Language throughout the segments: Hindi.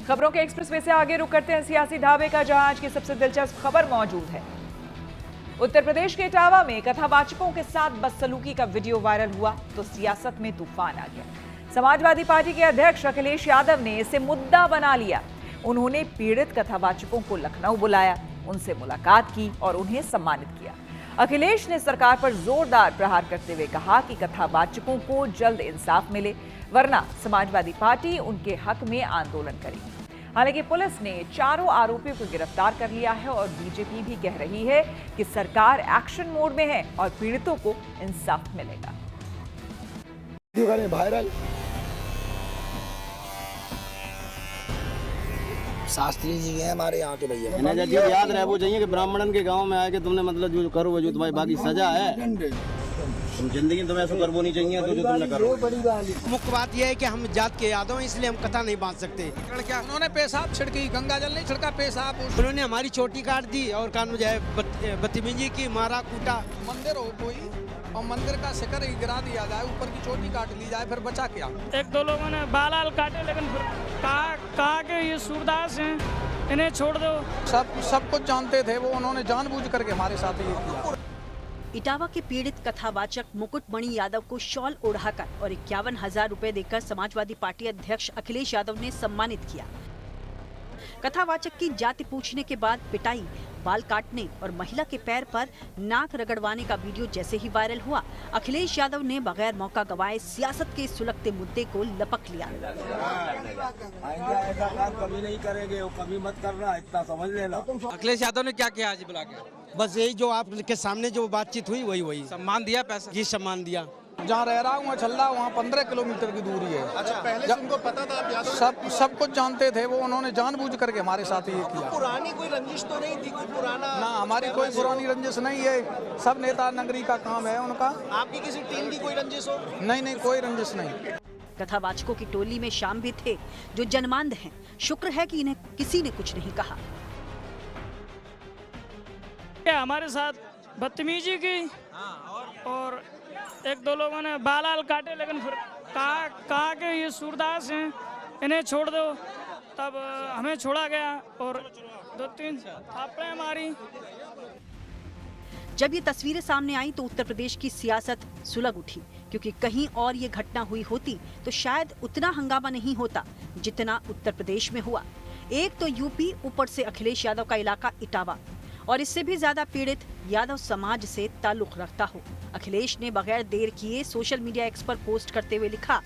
खबरों के एक्सप्रेसवे से आगे रुक करते हैं सियासी ढाबे का, जहां आज की सबसे दिलचस्प खबर मौजूद है। उत्तर प्रदेश के इटावा में कथावाचकों के साथ बदसलूकी का वीडियो वायरल हुआ तो सियासत में तूफान आ गया। समाजवादी पार्टी के अध्यक्ष अखिलेश यादव ने इसे मुद्दा बना लिया। उन्होंने पीड़ित कथावाचकों को लखनऊ बुलाया, उनसे मुलाकात की और उन्हें सम्मानित किया। अखिलेश ने सरकार पर जोरदार प्रहार करते हुए कहा कि कथावाचकों को जल्द इंसाफ मिले, वरना समाजवादी पार्टी उनके हक में आंदोलन करेगी। हालांकि पुलिस ने चारों आरोपियों को गिरफ्तार कर लिया है और बीजेपी भी कह रही है कि सरकार एक्शन मोड में है और पीड़ितों को इंसाफ मिलेगा। वायरल शास्त्री जी हैं हमारे यहाँ के भैया, इन्हें जब याद रहे वो चाहिए कि ब्राह्मणन के गांव में आए कि तुमने मतलब जो करो वो जो तुम्हारी बाकी सजा है, तुम जिंदगी तुम्हें ऐसा करवो नहीं चाहिए तो जो तुमने करो। मुख्य बात यह है कि हम जात के यादव हैं, इसलिए हम कथा नहीं बांध सकते। क्या उन्होंने पेशाब छिड़की, गंगा जल नहीं छिड़का, पेशाब। उन्होंने हमारी चोटी काट दी और कानून जो है बदतमीजी की, मारा कूटा। मंदिर हो कोई और मंदिर का शिखर ही गिरा दिया जाए, ऊपर की चोटी काट ली जाए, फिर बचा क्या? एक दो लोगों ने बाल काटे, लेकिन फिर कहा कि ये सूरदास हैं, इन्हें छोड़ दो। सब कुछ जानते थे वो, उन्होंने जानबूझ करके हमारे साथ ये किया। इटावा के पीड़ित कथावाचक मुकुटमणि यादव को शॉल ओढ़ाकर और 51,000 रुपए देकर समाजवादी पार्टी अध्यक्ष अखिलेश यादव ने सम्मानित किया। कथावाचक की जाति पूछने के बाद पिटाई, बाल काटने और महिला के पैर पर नाक रगड़वाने का वीडियो जैसे ही वायरल हुआ, अखिलेश यादव ने बगैर मौका गंवाए सियासत के सुलगते मुद्दे को लपक लिया। ऐसा काम कभी नहीं करेंगे, वो कभी मत करना, इतना समझ लेना। अखिलेश यादव ने क्या किया आज बुला के? बस यही जो आपके सामने जो बातचीत हुई वही सम्मान दिया, पैसा जी सम्मान दिया। जहाँ रह रहा हूँ छल्ला, वहाँ 15 किलोमीटर की दूरी है। अच्छा, पहले से उनको पता था आप यादव? सब कुछ जानते थे वो, उन्होंने जानबूझ करके हमारे साथ ये किया। पुरानी कोई रंजिश तो नहीं थी, कोई पुराना? ना, हमारी कोई पुरानी रंजिश नहीं है, सब नेता नगरी का काम है उनका। आपकी किसी टीम की कोई रंजिश हो? नहीं, कोई रंजिश नहीं। कथावाचकों की टोली में शाम भी थे जो जनमानद हैं। शुक्र है कि इन्हें किसी ने कुछ नहीं कहा। हमारे साथ बदतमीजी की और एक दो लोगों ने बाल काटे, लेकिन फिर कहा कि ये सूरदास हैं, इन्हें छोड़ दो। तब हमें छोड़ा गया और 2-3 थापड़ें मारी। जब ये तस्वीरें सामने आई तो उत्तर प्रदेश की सियासत सुलग उठी, क्योंकि कहीं और ये घटना हुई होती तो शायद उतना हंगामा नहीं होता जितना उत्तर प्रदेश में हुआ। एक तो यूपी, ऊपर से अखिलेश यादव का इलाका इटावा, और इससे भी ज्यादा पीड़ित यादव समाज से ताल्लुक रखता हो। अखिलेश ने बगैर देर किए सोशल मीडिया एक्स पर पोस्ट करते हुए लिखा,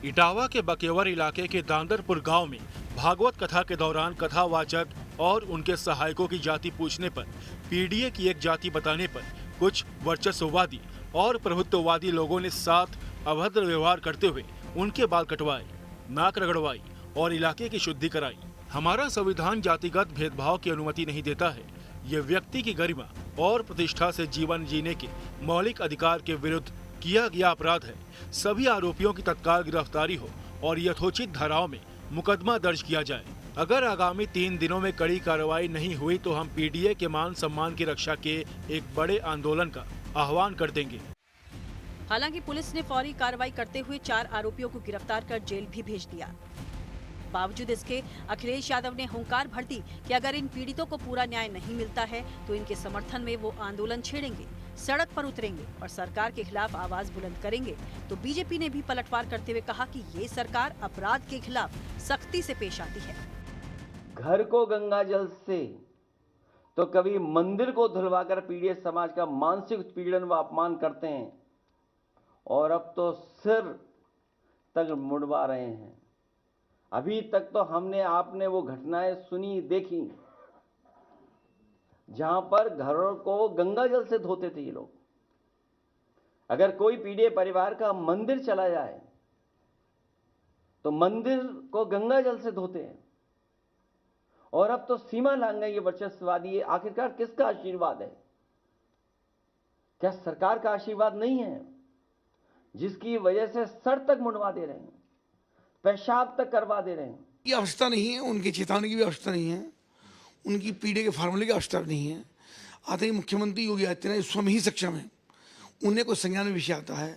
इटावा के बकेवर इलाके के दांदरपुर गांव में भागवत कथा के दौरान कथावाचक और उनके सहायकों की जाति पूछने पर पीडीए की एक जाति बताने पर कुछ वर्चस्ववादी और प्रभुत्ववादी लोगों ने साथ अभद्र व्यवहार करते हुए उनके बाल कटवाए, नाक रगड़वाई और इलाके की शुद्धि कराई। हमारा संविधान जातिगत भेदभाव की अनुमति नहीं देता है। ये व्यक्ति की गरिमा और प्रतिष्ठा से जीवन जीने के मौलिक अधिकार के विरुद्ध किया गया अपराध है। सभी आरोपियों की तत्काल गिरफ्तारी हो और यथोचित धाराओं में मुकदमा दर्ज किया जाए। अगर आगामी 3 दिनों में कड़ी कार्रवाई नहीं हुई तो हम पीडीए के मान सम्मान की रक्षा के एक बड़े आंदोलन का आह्वान कर देंगे। हालांकि पुलिस ने फौरी कार्रवाई करते हुए 4 आरोपियों को गिरफ्तार कर जेल भी भेज दिया। बावजूद इसके अखिलेश यादव ने हुंकार भर दी कि अगर इन पीड़ितों को पूरा न्याय नहीं मिलता है तो इनके समर्थन में वो आंदोलन छेड़ेंगे, सड़क पर उतरेंगे और सरकार के खिलाफ आवाज बुलंद करेंगे। तो बीजेपी ने भी पलटवार करते हुए कहा कि ये सरकार अपराध के खिलाफ सख्ती से पेश आती है। घर को गंगा जल से तो कभी मंदिर को धुलवाकर पीड़ित समाज का मानसिक उत्पीड़न व अपमान करते हैं, और अब तो सिर तक मुड़वा रहे हैं। अभी तक तो हमने आपने वो घटनाएं सुनी देखी जहां पर घरों को गंगा जल से धोते थे ये लोग। अगर कोई पीड़ित परिवार का मंदिर चला जाए तो मंदिर को गंगा जल से धोते हैं, और अब तो सीमा लांघ गई ये वर्चस्ववादी। आखिरकार किसका आशीर्वाद है? क्या सरकार का आशीर्वाद नहीं है, जिसकी वजह से सर तक मुड़वा दे रहे हैं, पेशाब तक करवा दे रहे हैं? की आवश्यकता नहीं है, उनकी चेतावनी की भी आवश्यकता नहीं है, उनकी पीढ़ी के फार्मूले की आवश्यकता नहीं है। आते ही मुख्यमंत्री योगी आदित्यनाथ स्वयं ही सक्षम है, उन्हें कोई संज्ञान में विषय आता है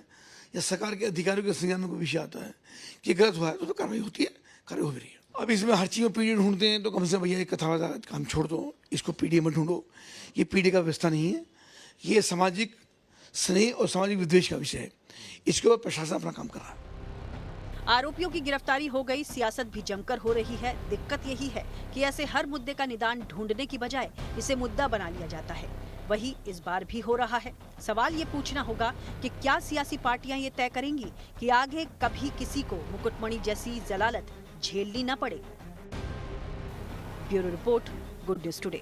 या सरकार के अधिकारियों के संज्ञान में कोई विषय आता है कि गलत हुआ है तो कार्रवाई होती है, कार्रवाई हो रही है। अब इसमें हर चीज़ में पीढ़ी ढूंढते हैं, तो कम से कम भैया ये कथा काम छोड़ दो, इसको पीढ़ी में ढूंढो। ये पीढ़ी का व्यवस्था नहीं है, ये सामाजिक स्नेह और सामाजिक विद्वेष का विषय है। इसके ऊपर प्रशासन अपना काम कर रहा है। आरोपियों की गिरफ्तारी हो गई, सियासत भी जमकर हो रही है। दिक्कत यही है कि ऐसे हर मुद्दे का निदान ढूंढने की बजाय इसे मुद्दा बना लिया जाता है। वही इस बार भी हो रहा है। सवाल ये पूछना होगा कि क्या सियासी पार्टियां ये तय करेंगी कि आगे कभी किसी को मुकुटमणि जैसी जलालत झेलनी न पड़े। Bureau report, good news today.